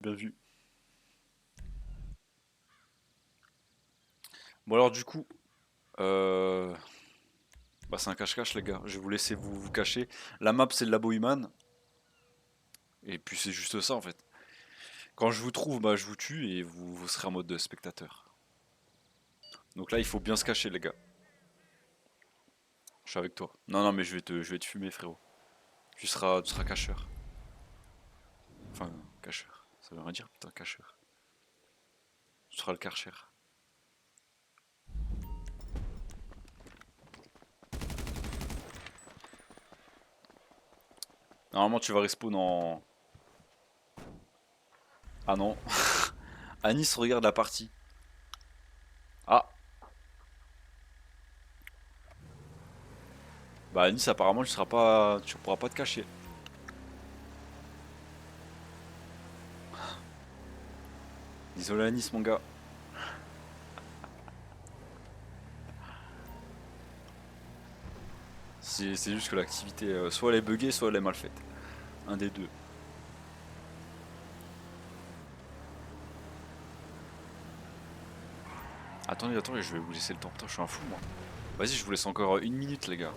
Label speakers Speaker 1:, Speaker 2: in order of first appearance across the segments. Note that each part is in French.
Speaker 1: Bien vu. Bon alors du coup, euh, c'est un cache-cache les gars. Je vais vous laisser vous cacher. La map c'est le labo human. Et puis c'est juste ça en fait. Quand je vous trouve, je vous tue et vous serez en mode de spectateur. Donc là il faut bien se cacher les gars. Je suis avec toi. Non non mais je vais te fumer frérot. Tu seras cacheur. Enfin cacheur. Ça veut rien dire putain cacheur. Tu seras le karcher. Normalement tu vas respawn en... Ah non. Anis regarde la partie. Ah. Bah Anis apparemment tu pourras pas te cacher. Désolé Anis mon gars. C'est juste que l'activité, soit elle est buggée, soit elle est mal faite. Un des deux. Attendez, je vais vous laisser le temps. Putain, je suis un fou moi. Vas-y, je vous laisse encore une minute les gars.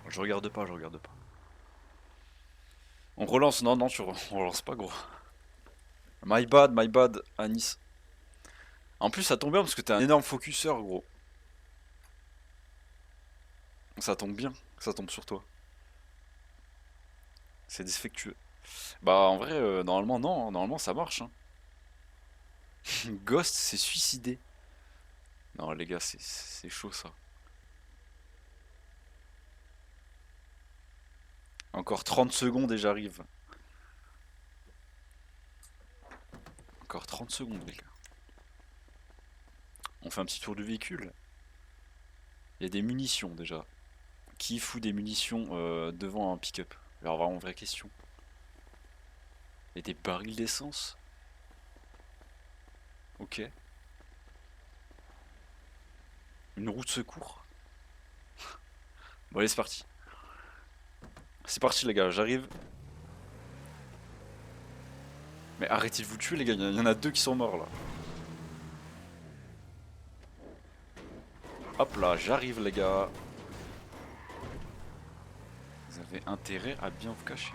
Speaker 1: Je regarde pas, je regarde pas. On relance, non, non, on relance pas gros. My bad, Anis. En plus, ça tombe bien parce que t'es un énorme focuseur gros. Ça tombe bien, ça tombe sur toi. C'est défectueux. Bah en vrai, normalement non, normalement ça marche. Hein. Ghost s'est suicidé. Non les gars, c'est chaud ça. Encore 30 secondes et j'arrive. Encore 30 secondes les gars. On fait un petit tour du véhicule. Il y a des munitions déjà. Qui fout des munitions devant un pick-up? Alors vraiment vraie question. Il y a des barils d'essence? Ok. Une roue de secours? Bon allez c'est parti. C'est parti les gars, j'arrive. Mais arrêtez de vous tuer les gars, il y en a deux qui sont morts là. Hop là, j'arrive les gars. Vous avez intérêt à bien vous cacher.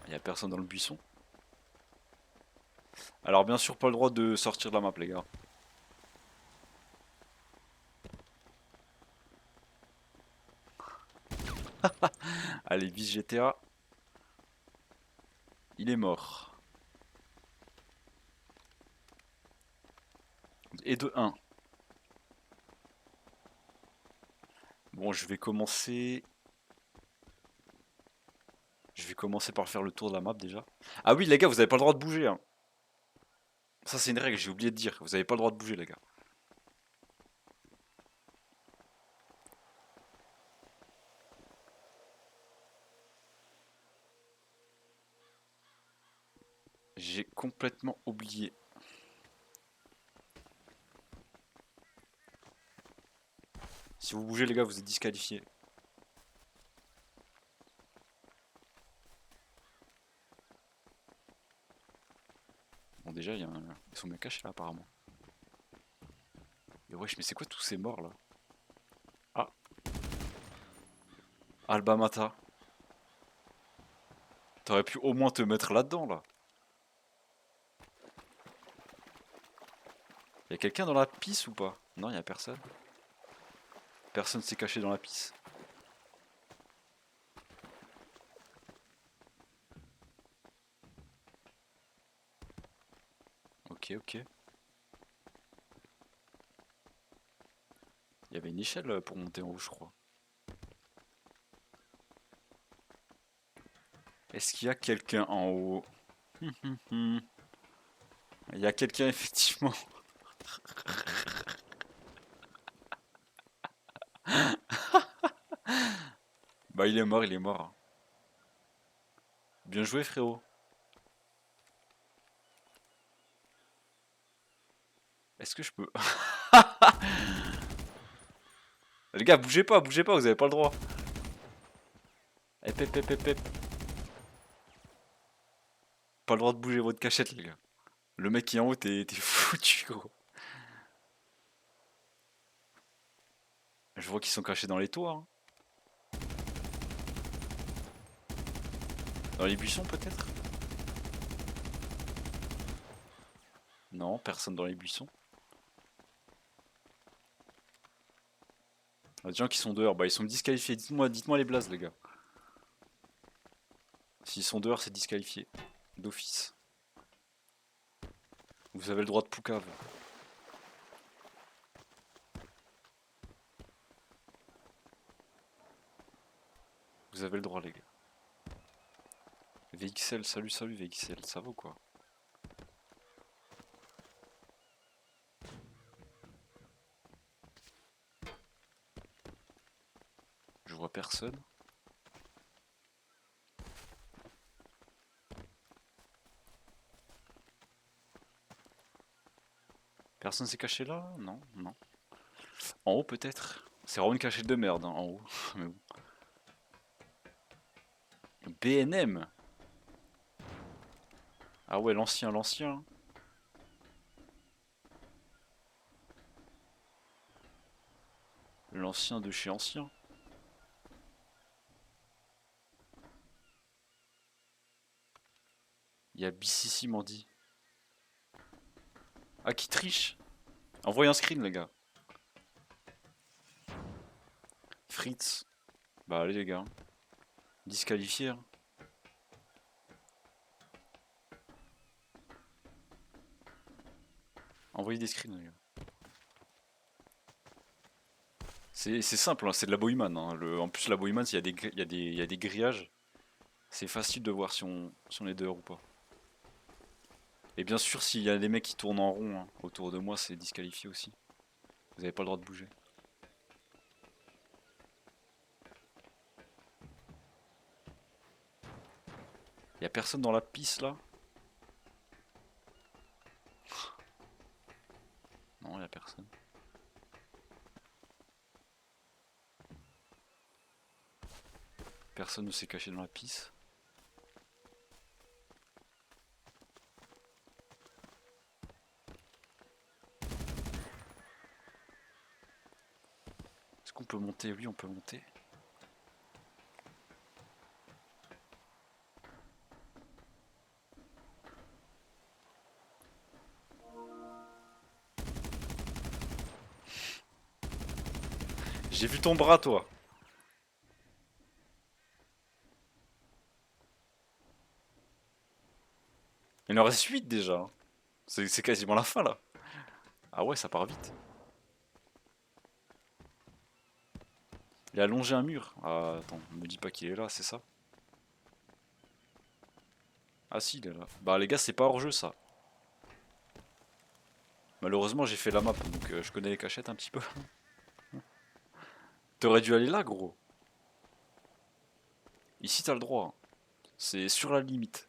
Speaker 1: Il y a personne dans le buisson. Alors bien sûr pas le droit de sortir de la map les gars. Allez, vice GTA. Il est mort. Et de 1. Bon, je vais commencer. Je vais commencer par faire le tour de la map déjà. Ah oui, les gars, vous avez pas le droit de bouger. Hein. Ça, c'est une règle, j'ai oublié de dire. Vous avez pas le droit de bouger, les gars. J'ai complètement oublié. Si vous bougez, les gars, vous êtes disqualifiés. Bon, déjà, ils sont bien cachés là, apparemment. Et wesh, mais c'est quoi tous ces morts là? Ah, Alba Mata. T'aurais pu au moins te mettre là-dedans là. Y'a quelqu'un dans la pisse ou pas? Non, y'a personne. Personne s'est caché dans la pisse. Ok, ok. Il y avait une échelle pour monter en haut, je crois. Est-ce qu'il y a quelqu'un en haut? Il y a quelqu'un, effectivement. Bah, il est mort, il est mort. Bien joué, frérot. Est-ce que je peux... Les gars, bougez pas, vous avez pas le droit. Hep, hep, hep, hep, hep. Pas le droit de bouger votre cachette, les gars. Le mec qui est en haut, t'es foutu, gros. Je vois qu'ils sont cachés dans les toits, hein. Dans les buissons, peut-être? Non, personne dans les buissons. Il y a des gens qui sont dehors. Bah, ils sont disqualifiés. Dites-moi les blazes, les gars. S'ils sont dehors, c'est disqualifié. D'office. Vous avez le droit de poucave. Vous avez le droit, les gars. VXL, salut, salut VXL, ça va ou quoi? Je vois personne. Personne s'est caché là? Non, non. En haut peut-être? C'est vraiment une cachette de merde, hein, en haut. Mais bon. BNM? Ah ouais, l'ancien, l'ancien. L'ancien de chez ancien. Il y a BCC m'en dit. Ah, qui triche? Envoyez un screen, les gars. Fritz. Bah allez, les gars. Disqualifié, hein. Envoyez des screens, les gars. C'est simple, hein, c'est de la Boyman, hein. En plus, la Boyman, il y a des grillages. C'est facile de voir si on est dehors ou pas. Et bien sûr, s'il y a des mecs qui tournent en rond, hein, autour de moi, c'est disqualifié aussi. Vous n'avez pas le droit de bouger. Y a personne dans la piste là? Non, y a personne. Personne ne s'est caché dans la piste. Est-ce qu'on peut monter? Oui, on peut monter. J'ai vu ton bras, toi. Il en reste 8 déjà, hein. C'est quasiment la fin là. Ah ouais, ça part vite. Il a longé un mur. Ah, attends, me dis pas qu'il est là, c'est ça? Ah si, il est là. Bah les gars, c'est pas hors jeu ça. Malheureusement, j'ai fait la map, donc je connais les cachettes un petit peu. T'aurais dû aller là, gros. Ici, t'as le droit, hein. C'est sur la limite.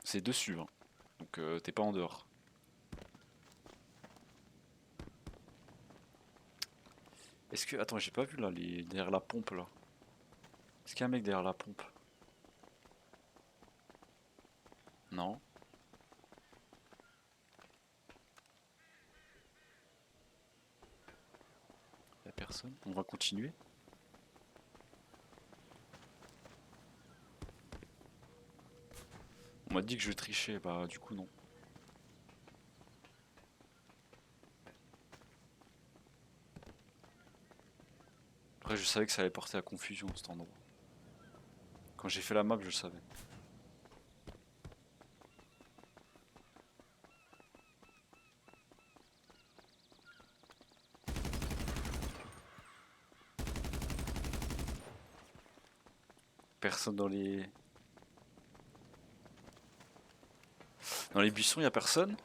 Speaker 1: C'est dessus, hein. Donc t'es pas en dehors. Est-ce que... Attends, j'ai pas vu là, derrière la pompe là. Est-ce qu'il y a un mec derrière la pompe? Non. Y a personne. On va continuer. On m'a dit que je trichais, bah du coup non. Après je savais que ça allait porter à confusion cet endroit. Quand j'ai fait la map, je le savais. Personne dans les... Dans les buissons, y a personne.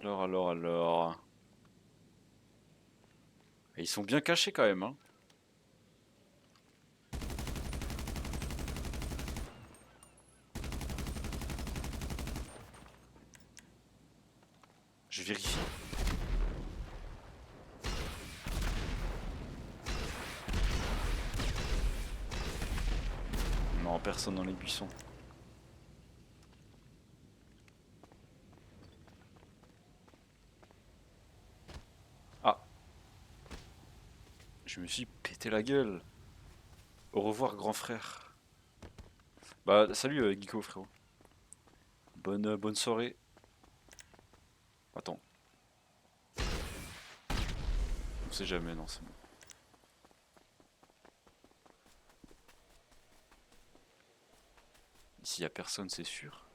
Speaker 1: Alors. Et ils sont bien cachés quand même, hein. Je vérifie. Non, personne dans les buissons. Ah. Je me suis pété la gueule. Au revoir, grand frère. Bah, salut, Geeko, frérot. Bonne soirée. Attends. On sait jamais, non, c'est bon. Ici, y a personne, c'est sûr.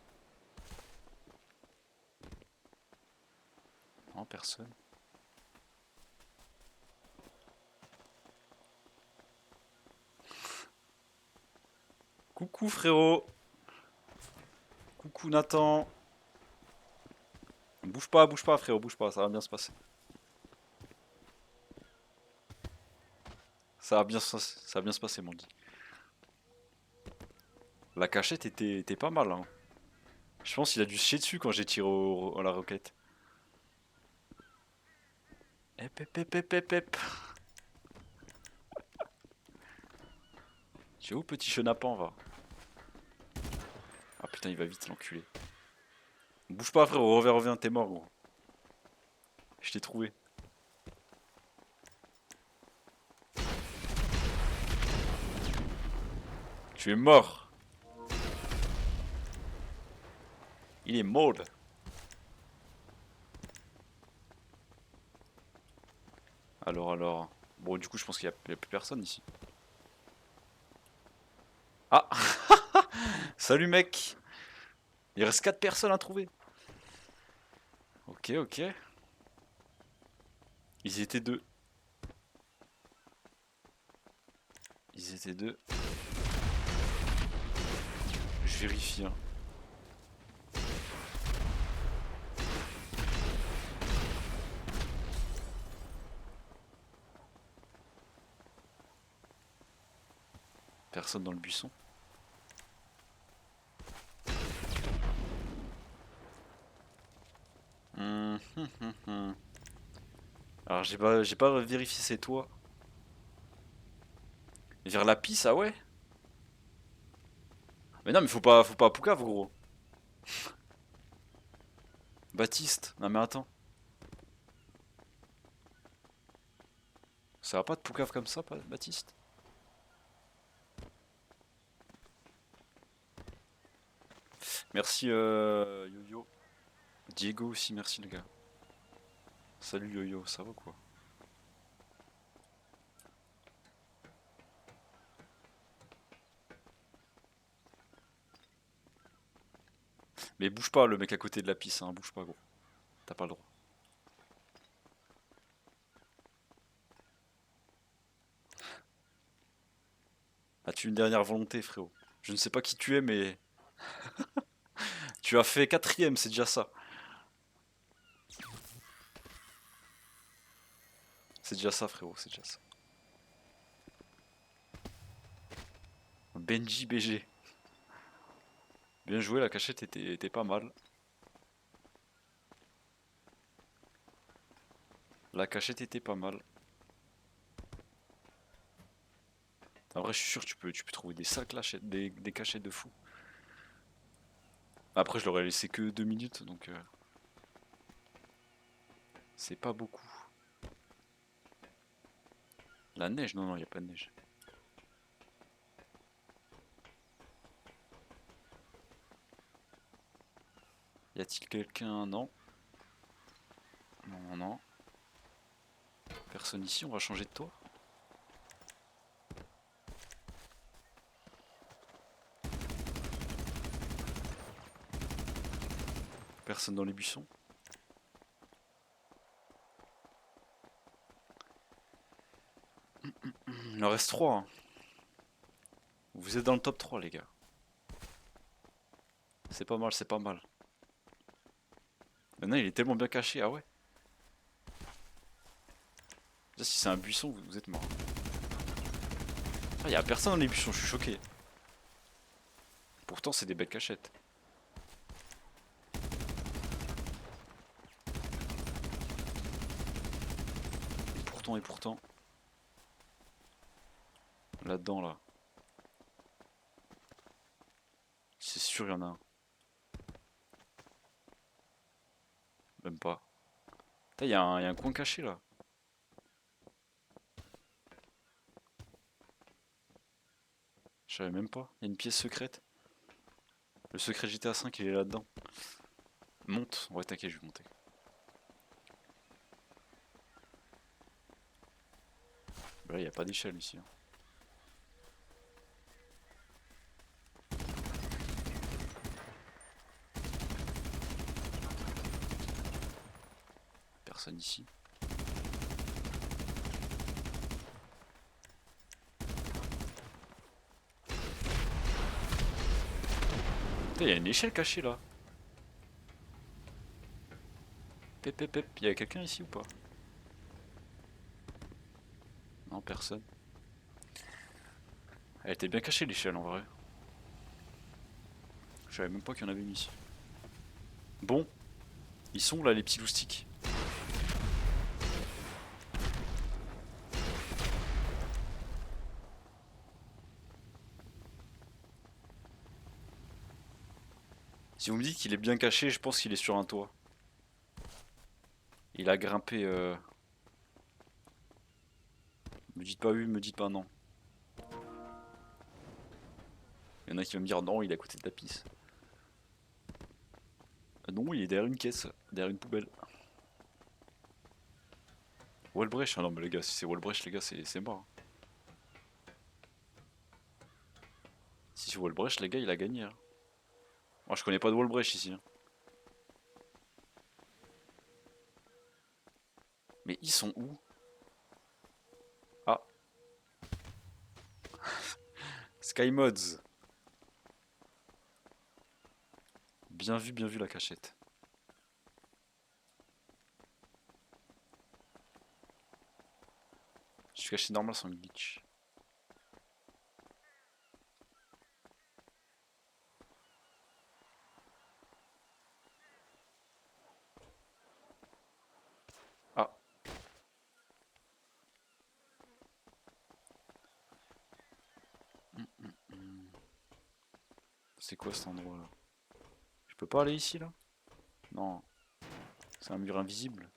Speaker 1: Non, personne. Coucou, frérot. Coucou, Nathan. Bouge pas, frérot, bouge pas, ça va bien se passer. Ça va bien se passer, mon dit. La cachette était pas mal, hein. Je pense qu'il a dû se chier dessus quand j'ai tiré à la roquette. Hep hep hep hep hep hep. Tu es où, petit chenapan, va? Ah putain, il va vite, l'enculé. Bouge pas, frérot, reviens, t'es mort, gros. Je t'ai trouvé. Tu es mort. Il est mort. Alors. Bon, du coup, je pense qu'il y a plus personne ici. Ah. Salut, mec. Il reste 4 personnes à trouver. Ok. Ils étaient deux. Je vérifie, hein. Personne dans le buisson. Alors j'ai pas vérifié c'est toi. Vers la pisse, ah ouais? Mais non, mais faut pas Poucave, gros. Baptiste, non mais attends. Ça va pas de Poucave comme ça, Baptiste? Merci Yo-Yo. Diego aussi, merci les gars. Salut Yo-Yo, ça va quoi? Mais bouge pas le mec à côté de la pisse, hein, bouge pas gros. T'as pas le droit. As-tu une dernière volonté, frérot? Je ne sais pas qui tu es, mais tu as fait 4ème, c'est déjà ça. C'est déjà ça, frérot, c'est déjà ça. Benji BG. Bien joué, la cachette était pas mal. La cachette était pas mal. En vrai, je suis sûr que tu peux trouver des sales cachettes, des cachettes de fou. Après, je leur ai laissé que 2 minutes, donc c'est pas beaucoup. La neige? Non, il a pas de neige. Y a-t-il quelqu'un? Non. Non. Personne ici, on va changer de toit. Personne dans les buissons. Il en reste 3. Hein. Vous êtes dans le top 3, les gars. C'est pas mal, c'est pas mal. Maintenant, il est tellement bien caché, ah ouais. Déjà, si c'est un buisson, vous êtes mort. Ah, y a personne dans les buissons, je suis choqué. Pourtant, c'est des belles cachettes. et pourtant. Là-dedans, là. C'est sûr, il y en a un. Même pas. Il y a un coin caché, là. Je savais même pas. Il y a une pièce secrète. Le secret GTA 5, il est là-dedans. Monte. Ouais, t'inquiète, je vais monter. Bah là, il n'y a pas d'échelle ici. Hein. Personne ici. Il y a une échelle cachée là. Pep, pep, pep. Il y a quelqu'un ici ou pas? Non, personne. Elle était bien cachée l'échelle en vrai. Je savais même pas qu'il y en avait une ici. Bon, ils sont là les petits loustiques. Si vous me dites qu'il est bien caché, je pense qu'il est sur un toit. Il a grimpé. Me dites pas oui, me dites pas non. Il y en a qui vont me dire non, il est à côté de la piste. Non, il est derrière une caisse, derrière une poubelle. Wallbreach, ah non mais les gars, si c'est Wallbreach les gars, c'est mort. Si c'est Wallbreach les gars, il a gagné. Hein. Moi je connais pas de Wallbreach ici. Hein. Mais ils sont où? Ah. Skymods. Bien vu la cachette. Je suis caché normal sans glitch. Ah. C'est quoi cet endroit là? Je peux pas aller ici là? Non. C'est un mur invisible.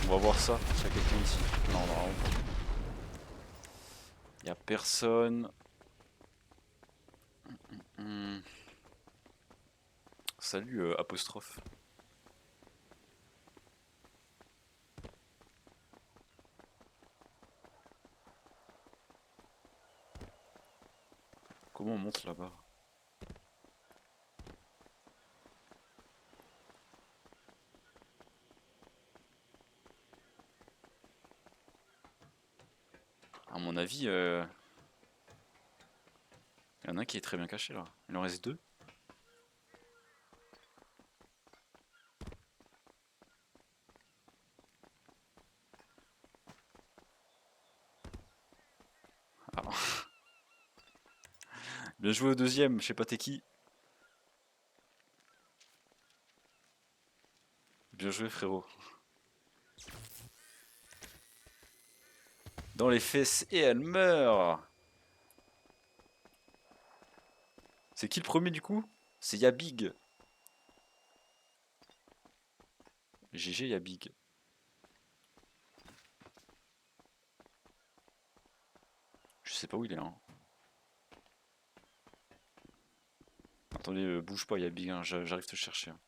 Speaker 1: On va voir ça, s'il y a quelqu'un ici. Non, vraiment pas. Y a personne. Salut, apostrophe. Comment on monte là-bas? À mon avis, il y en a un qui est très bien caché là. Il en reste deux. Ah. Bien joué au deuxième, je sais pas t'es qui. Bien joué frérot. Dans les fesses et elle meurt. C'est qui le premier du coup? C'est Yabig. GG Yabig. Je sais pas où il est. Hein. Attendez, bouge pas Yabig, hein, j'arrive te chercher. Hein.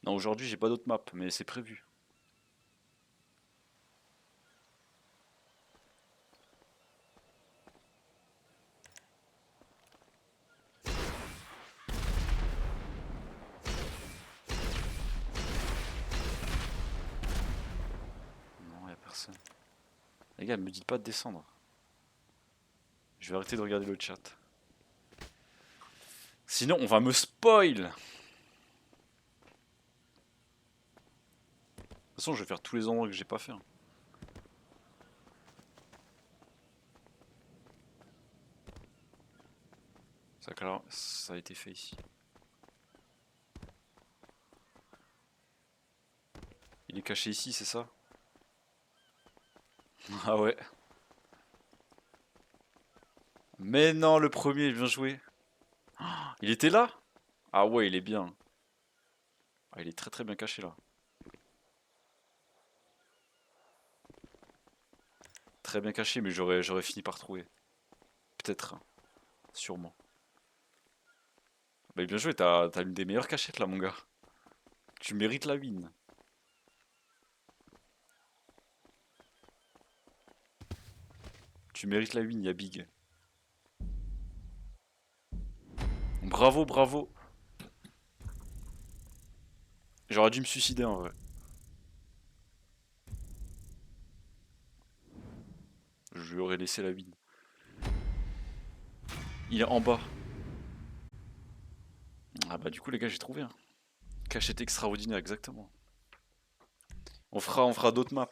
Speaker 1: Non, aujourd'hui j'ai pas d'autres maps, mais c'est prévu. Non, y a personne. Les gars, me dites pas de descendre. Je vais arrêter de regarder le chat. Sinon, on va me spoil. toute façon, je vais faire tous les endroits que j'ai pas fait, hein. Ça a été fait ici. Il est caché ici, c'est ça? Ah ouais. Mais non, le premier, bien joué. Il était là? Ah ouais, il est bien. Ah, il est très très bien caché là. Très bien caché, mais j'aurais fini par trouver. Peut-être, hein. Sûrement. Bah bien joué, t'as une des meilleures cachettes là, mon gars. Tu mérites la win. Tu mérites la win, y'a Big. Bravo, bravo. J'aurais dû me suicider en vrai. Je lui aurais laissé la win. Il est en bas. Ah bah du coup les gars j'ai trouvé, hein. Cachette extraordinaire exactement. On fera d'autres maps.